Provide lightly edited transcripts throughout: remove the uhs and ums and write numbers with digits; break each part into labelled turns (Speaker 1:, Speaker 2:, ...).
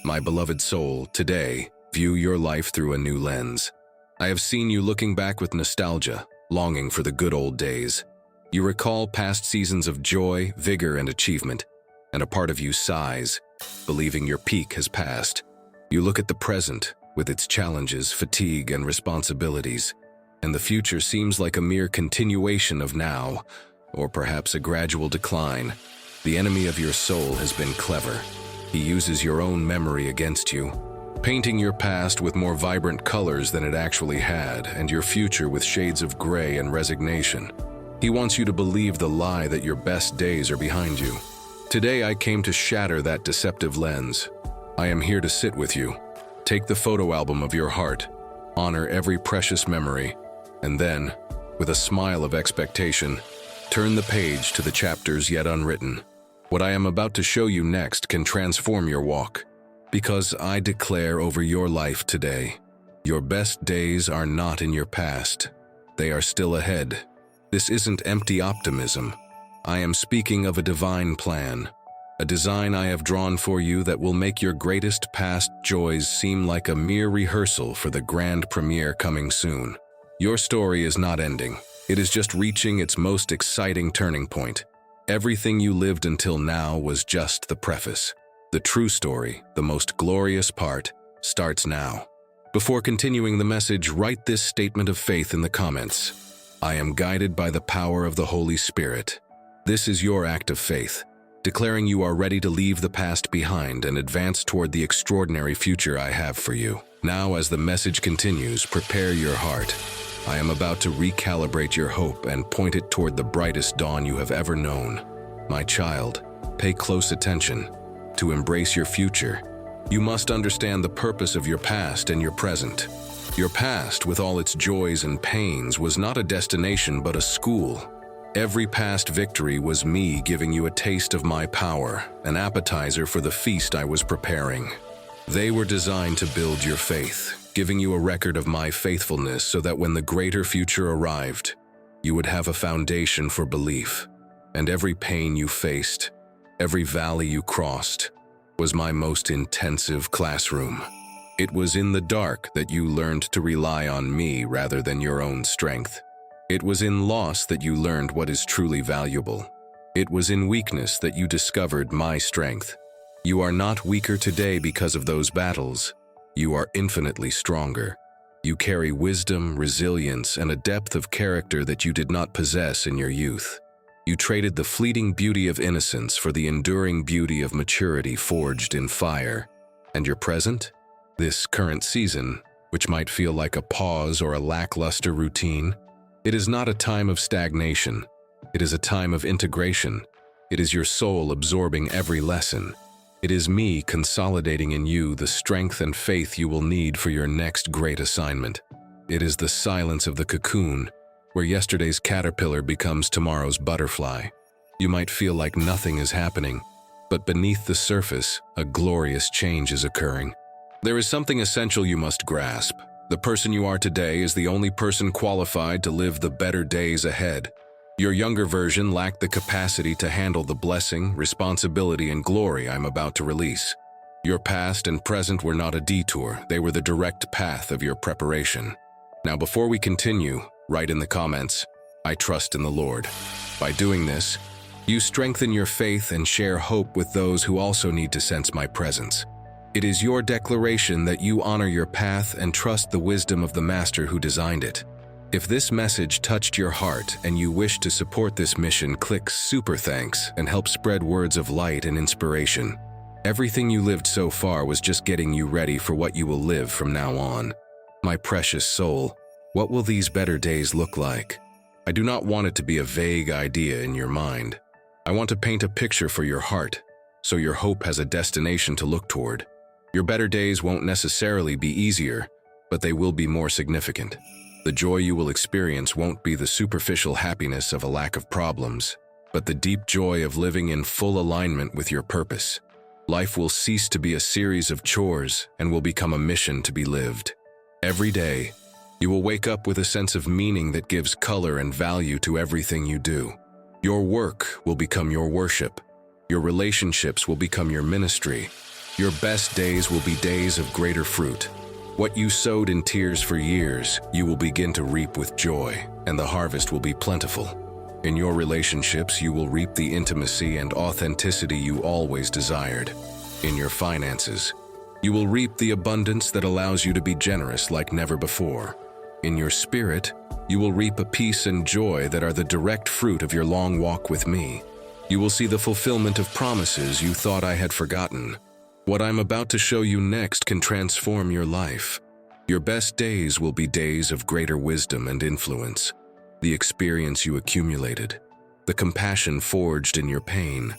Speaker 1: My beloved soul, today, view your life through a new lens. I have seen you looking back with nostalgia, longing for the good old days. You recall past seasons of joy, vigor, and achievement, and a part of you sighs, believing your peak has passed. You look at the present, with its challenges, fatigue, and responsibilities, and the future seems like a mere continuation of now, or perhaps a gradual decline. The enemy of your soul has been clever. He uses your own memory against you, painting your past with more vibrant colors than it actually had, and your future with shades of gray and resignation. He wants you to believe the lie that your best days are behind you. Today I came to shatter that deceptive lens. I am here to sit with you. Take the photo album of your heart, honor every precious memory, and then, with a smile of expectation, turn the page to the chapters yet unwritten. What I am about to show you next can transform your walk, because I declare over your life today, your best days are not in your past. They are still ahead. This isn't empty optimism. I am speaking of a divine plan, a design I have drawn for you that will make your greatest past joys seem like a mere rehearsal for the grand premiere coming soon. Your story is not ending. It is just reaching its most exciting turning point. Everything you lived until now was just the preface. The true story, the most glorious part, starts now. Before continuing the message, write this statement of faith in the comments. I am guided by the power of the Holy Spirit. This is your act of faith, declaring you are ready to leave the past behind and advance toward the extraordinary future I have for you. Now, as the message continues, prepare your heart. I am about to recalibrate your hope and point it toward the brightest dawn you have ever known. My child, pay close attention. To embrace your future, you must understand the purpose of your past and your present. Your past, with all its joys and pains, was not a destination but a school. Every past victory was me giving you a taste of my power, an appetizer for the feast I was preparing. They were designed to build your faith, giving you a record of my faithfulness so that when the greater future arrived, you would have a foundation for belief. And every pain you faced, every valley you crossed, was my most intensive classroom. It was in the dark that you learned to rely on me rather than your own strength. It was in loss that you learned what is truly valuable. It was in weakness that you discovered my strength. You are not weaker today because of those battles. You are infinitely stronger. You carry wisdom, resilience, and a depth of character that you did not possess in your youth. You traded the fleeting beauty of innocence for the enduring beauty of maturity forged in fire. And your present? This current season, which might feel like a pause or a lackluster routine, it is not a time of stagnation. It is a time of integration. It is your soul absorbing every lesson. It is me consolidating in you the strength and faith you will need for your next great assignment. It is the silence of the cocoon, where yesterday's caterpillar becomes tomorrow's butterfly. You might feel like nothing is happening, but beneath the surface, a glorious change is occurring. There is something essential you must grasp. The person you are today is the only person qualified to live the better days ahead. Your younger version lacked the capacity to handle the blessing, responsibility, and glory I'm about to release. Your past and present were not a detour, they were the direct path of your preparation. Now, before we continue, write in the comments, I trust in the Lord. By doing this, you strengthen your faith and share hope with those who also need to sense my presence. It is your declaration that you honor your path and trust the wisdom of the Master who designed it. If this message touched your heart and you wish to support this mission, click Super Thanks and help spread words of light and inspiration. Everything you lived so far was just getting you ready for what you will live from now on. My precious soul, what will these better days look like? I do not want it to be a vague idea in your mind. I want to paint a picture for your heart, so your hope has a destination to look toward. Your better days won't necessarily be easier, but they will be more significant. The joy you will experience won't be the superficial happiness of a lack of problems, but the deep joy of living in full alignment with your purpose. Life will cease to be a series of chores and will become a mission to be lived. Every day, you will wake up with a sense of meaning that gives color and value to everything you do. Your work will become your worship. Your relationships will become your ministry. Your best days will be days of greater fruit. What you sowed in tears for years, you will begin to reap with joy, and the harvest will be plentiful. In your relationships, you will reap the intimacy and authenticity you always desired. In your finances, you will reap the abundance that allows you to be generous like never before. In your spirit, you will reap a peace and joy that are the direct fruit of your long walk with me. You will see the fulfillment of promises you thought I had forgotten. What I'm about to show you next can transform your life. Your best days will be days of greater wisdom and influence. The experience you accumulated, the compassion forged in your pain,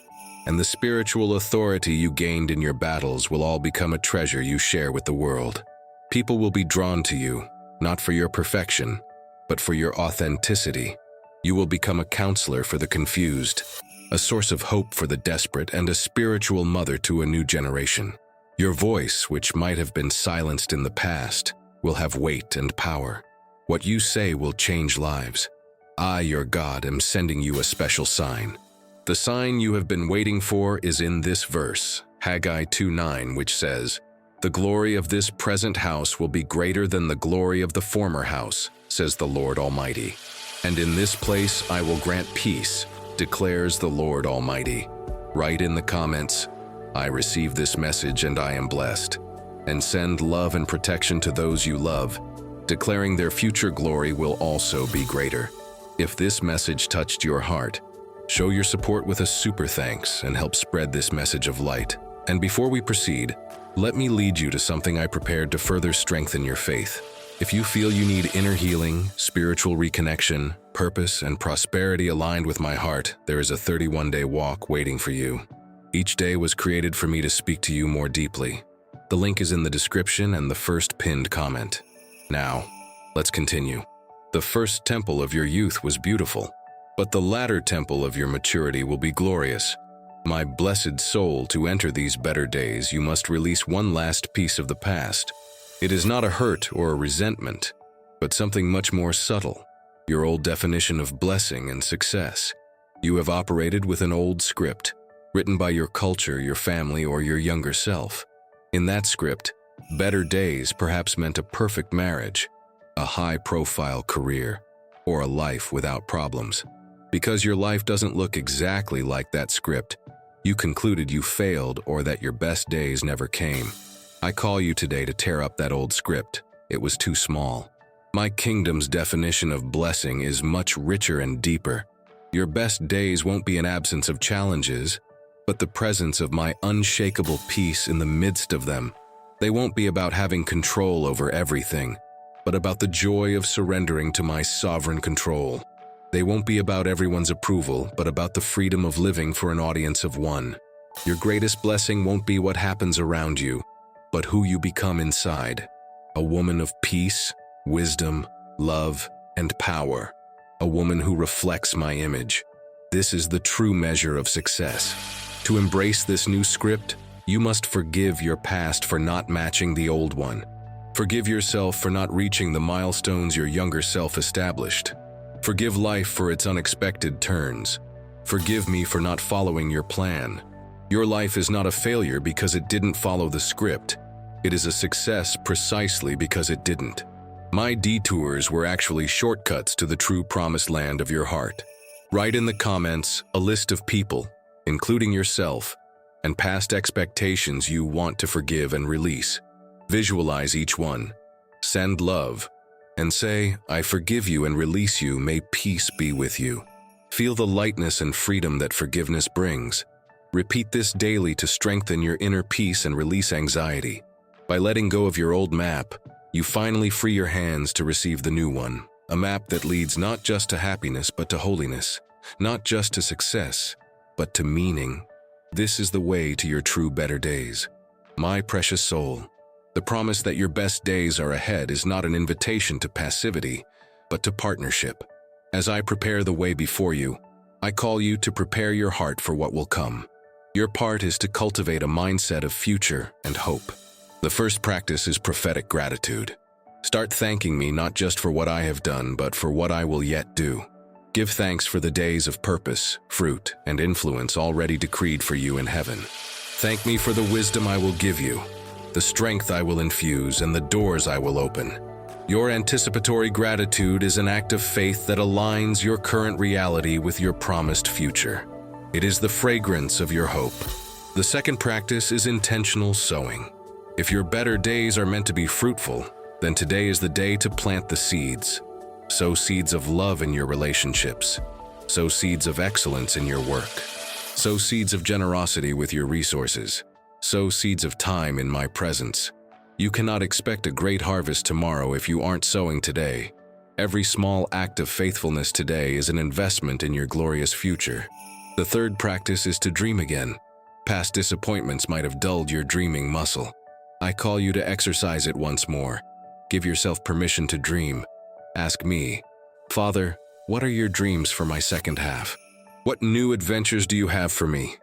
Speaker 1: and the spiritual authority you gained in your battles will all become a treasure you share with the world. People will be drawn to you, not for your perfection, but for your authenticity. You will become a counselor for the confused, a source of hope for the desperate, and a spiritual mother to a new generation. Your voice, which might have been silenced in the past, will have weight and power. What you say will change lives. I, your God, am sending you a special sign. The sign you have been waiting for is in this verse, Haggai 2:9, which says, "The glory of this present house will be greater than the glory of the former house, says the Lord Almighty. And in this place I will grant peace, declares the Lord Almighty." Write in the comments, "I receive this message and I am blessed." And send love and protection to those you love, declaring their future glory will also be greater. If this message touched your heart, show your support with a super thanks and help spread this message of light. And before we proceed, let me lead you to something I prepared to further strengthen your faith. If you feel you need inner healing, spiritual reconnection, purpose, and prosperity aligned with my heart, there is a 31-day walk waiting for you. Each day was created for me to speak to you more deeply. The link is in the description and the first pinned comment. Now, let's continue. The first temple of your youth was beautiful, but the latter temple of your maturity will be glorious. My blessed soul, to enter these better days, you must release one last piece of the past. It is not a hurt or a resentment, but something much more subtle, your old definition of blessing and success. You have operated with an old script, written by your culture, your family, or your younger self. In that script, better days perhaps meant a perfect marriage, a high-profile career, or a life without problems. Because your life doesn't look exactly like that script, you concluded you failed or that your best days never came. I call you today to tear up that old script. It was too small. My kingdom's definition of blessing is much richer and deeper. Your best days won't be an absence of challenges, but the presence of my unshakable peace in the midst of them. They won't be about having control over everything, but about the joy of surrendering to my sovereign control. They won't be about everyone's approval, but about the freedom of living for an audience of one. Your greatest blessing won't be what happens around you, but who you become inside. A woman of peace, wisdom, love, and power. A woman who reflects my image. This is the true measure of success. To embrace this new script, you must forgive your past for not matching the old one. Forgive yourself for not reaching the milestones your younger self established. Forgive life for its unexpected turns. Forgive me for not following your plan. Your life is not a failure because it didn't follow the script. It is a success precisely because it didn't. My detours were actually shortcuts to the true promised land of your heart. Write in the comments a list of people, including yourself, and past expectations you want to forgive and release. Visualize each one. Send love. And say, "I forgive you and release you. May peace be with you." Feel the lightness and freedom that forgiveness brings. Repeat this daily to strengthen your inner peace and release anxiety. By letting go of your old map, you finally free your hands to receive the new one. A map that leads not just to happiness but to holiness. Not just to success, but to meaning. This is the way to your true better days. My precious soul, the promise that your best days are ahead is not an invitation to passivity, but to partnership. As I prepare the way before you, I call you to prepare your heart for what will come. Your part is to cultivate a mindset of future and hope. The first practice is prophetic gratitude. Start thanking me not just for what I have done, but for what I will yet do. Give thanks for the days of purpose, fruit, and influence already decreed for you in heaven. Thank me for the wisdom I will give you, the strength I will infuse, and the doors I will open. Your anticipatory gratitude is an act of faith that aligns your current reality with your promised future. It is the fragrance of your hope. The second practice is intentional sowing. If your better days are meant to be fruitful, then today is the day to plant the seeds. Sow seeds of love in your relationships. Sow seeds of excellence in your work. Sow seeds of generosity with your resources. Sow seeds of time in my presence. You cannot expect a great harvest tomorrow if you aren't sowing today. Every small act of faithfulness today is an investment in your glorious future. The third practice is to dream again. Past disappointments might have dulled your dreaming muscle. I call you to exercise it once more. Give yourself permission to dream. Ask me, Father, what are your dreams for my second half? What new adventures do you have for me?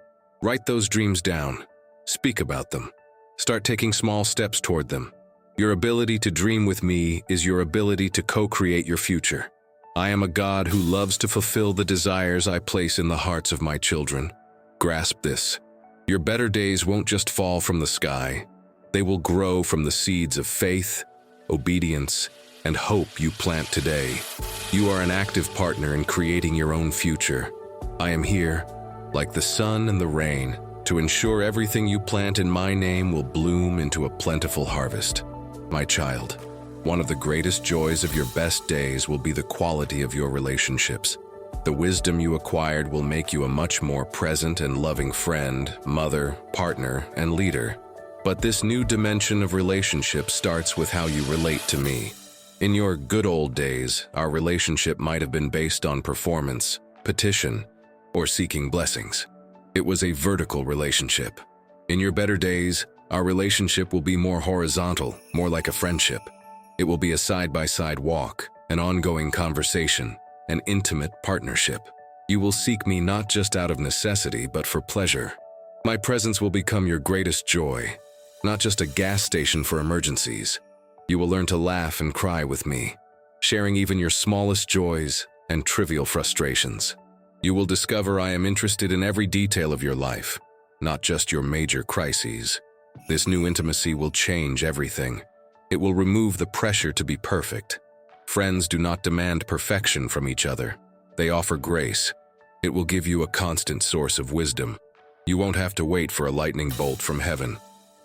Speaker 1: Write those dreams down. Speak about them. Start taking small steps toward them. Your ability to dream with me is your ability to co-create your future. I am a God who loves to fulfill the desires I place in the hearts of my children. Grasp this. Your better days won't just fall from the sky. They will grow from the seeds of faith, obedience, and hope you plant today. You are an active partner in creating your own future. I am here, like the sun and the rain, to ensure everything you plant in my name will bloom into a plentiful harvest. My child, one of the greatest joys of your best days will be the quality of your relationships. The wisdom you acquired will make you a much more present and loving friend, mother, partner, and leader. But this new dimension of relationship starts with how you relate to me. In your good old days, our relationship might have been based on performance, petition, or seeking blessings. It was a vertical relationship. In your better days, our relationship will be more horizontal, more like a friendship. It will be a side-by-side walk, an ongoing conversation, an intimate partnership. You will seek me not just out of necessity, but for pleasure. My presence will become your greatest joy, not just a gas station for emergencies. You will learn to laugh and cry with me, sharing even your smallest joys and trivial frustrations. You will discover I am interested in every detail of your life, not just your major crises. This new intimacy will change everything. It will remove the pressure to be perfect. Friends do not demand perfection from each other. They offer grace. It will give you a constant source of wisdom. You won't have to wait for a lightning bolt from heaven.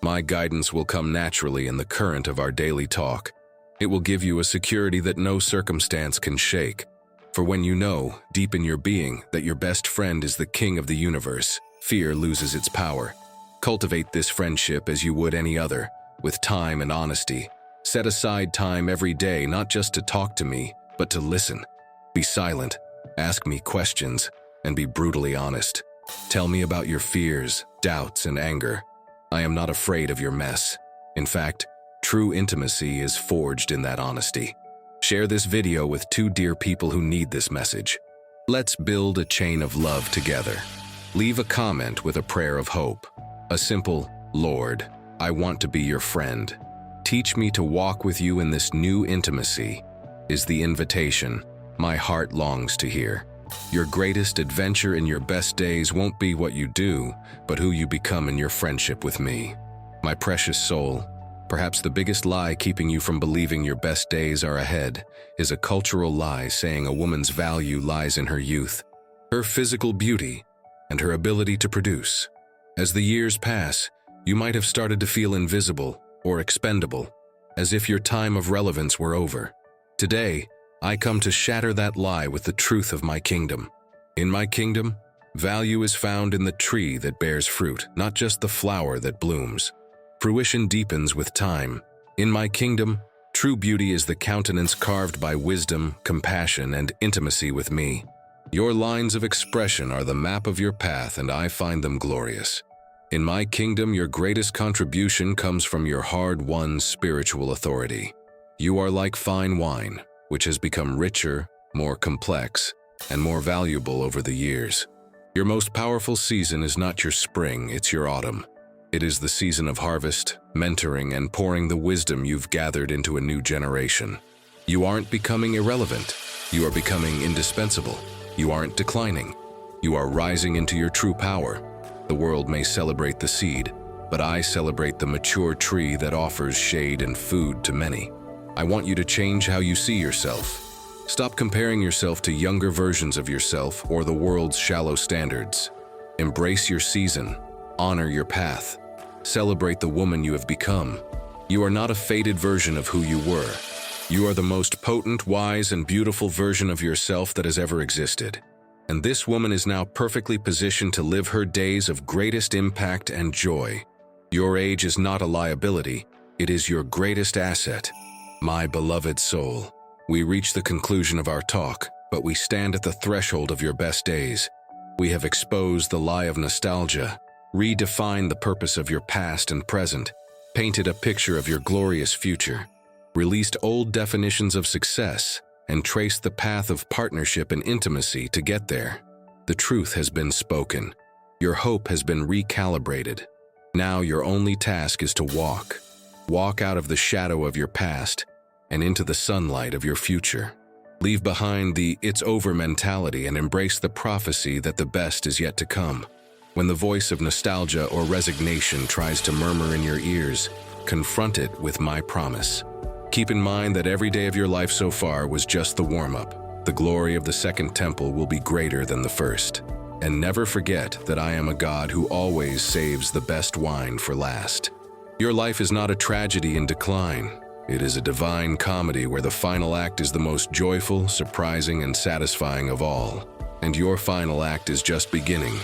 Speaker 1: My guidance will come naturally in the current of our daily talk. It will give you a security that no circumstance can shake. For when you know, deep in your being, that your best friend is the king of the universe, fear loses its power. Cultivate this friendship as you would any other, with time and honesty. Set aside time every day not just to talk to me, but to listen. Be silent, ask me questions, and be brutally honest. Tell me about your fears, doubts, and anger. I am not afraid of your mess. In fact, true intimacy is forged in that honesty. Share this video with 2 dear people who need this message. Let's build a chain of love together. Leave a comment with a prayer of hope. A simple, Lord, I want to be your friend. Teach me to walk with you in this new intimacy, is the invitation my heart longs to hear. Your greatest adventure in your best days won't be what you do, but who you become in your friendship with me. My precious soul, perhaps the biggest lie keeping you from believing your best days are ahead is a cultural lie saying a woman's value lies in her youth, her physical beauty, and her ability to produce. As the years pass, you might have started to feel invisible or expendable, as if your time of relevance were over. Today, I come to shatter that lie with the truth of my kingdom. In my kingdom, value is found in the tree that bears fruit, not just the flower that blooms. Fruition deepens with time. In my kingdom, true beauty is the countenance carved by wisdom, compassion, and intimacy with me. Your lines of expression are the map of your path, and I find them glorious. In my kingdom, your greatest contribution comes from your hard-won spiritual authority. You are like fine wine, which has become richer, more complex, and more valuable over the years. Your most powerful season is not your spring, it's your autumn. It is the season of harvest, mentoring, and pouring the wisdom you've gathered into a new generation. You aren't becoming irrelevant. You are becoming indispensable. You aren't declining. You are rising into your true power. The world may celebrate the seed, but I celebrate the mature tree that offers shade and food to many. I want you to change how you see yourself. Stop comparing yourself to younger versions of yourself or the world's shallow standards. Embrace your season. Honor your path. Celebrate the woman you have become. You are not a faded version of who you were. You are the most potent, wise, and beautiful version of yourself that has ever existed. And this woman is now perfectly positioned to live her days of greatest impact and joy. Your age is not a liability, it is your greatest asset. My beloved soul, we reach the conclusion of our talk, but we stand at the threshold of your best days. We have exposed the lie of nostalgia, redefined the purpose of your past and present, painted a picture of your glorious future, released old definitions of success, and traced the path of partnership and intimacy to get there. The truth has been spoken. Your hope has been recalibrated. Now your only task is to walk. Walk out of the shadow of your past and into the sunlight of your future. Leave behind the "it's over" mentality and embrace the prophecy that the best is yet to come. When the voice of nostalgia or resignation tries to murmur in your ears, confront it with my promise. Keep in mind that every day of your life so far was just the warm-up. The glory of the second temple will be greater than the first. And never forget that I am a God who always saves the best wine for last. Your life is not a tragedy in decline. It is a divine comedy where the final act is the most joyful, surprising, and satisfying of all. And your final act is just beginning.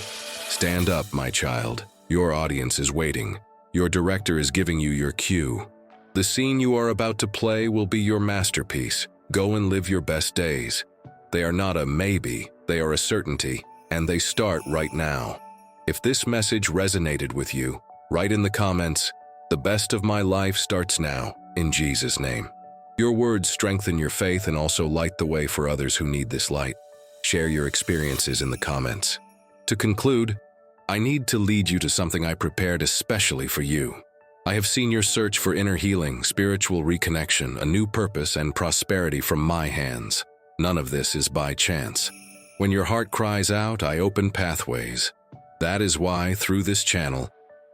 Speaker 1: Stand up, my child. Your audience is waiting. Your director is giving you your cue. The scene you are about to play will be your masterpiece. Go and live your best days. They are not a maybe, they are a certainty, and they start right now. If this message resonated with you, write in the comments, "The best of my life starts now, in Jesus' name." Your words strengthen your faith and also light the way for others who need this light. Share your experiences in the comments. To conclude, I need to lead you to something I prepared especially for you. I have seen your search for inner healing, spiritual reconnection, a new purpose, and prosperity from my hands. None of this is by chance. When your heart cries out, I open pathways. That is why, through this channel,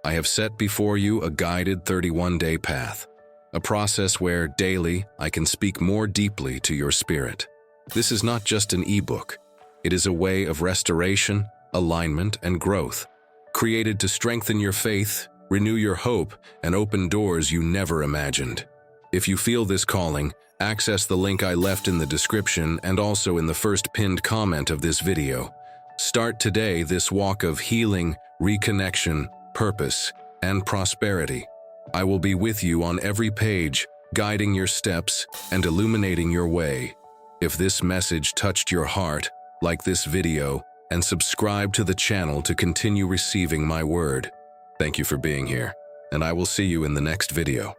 Speaker 1: I have set before you a guided 31-day path, a process where, daily, I can speak more deeply to your spirit. This is not just an ebook. It is a way of restoration, alignment, and growth, created to strengthen your faith, renew your hope, and open doors you never imagined. If you feel this calling, access the link I left in the description and also in the first pinned comment of this video. Start today this walk of healing, reconnection, purpose, and prosperity. I will be with you on every page, guiding your steps and illuminating your way. If this message touched your heart, like this video and subscribe to the channel to continue receiving my word. Thank you for being here, and I will see you in the next video.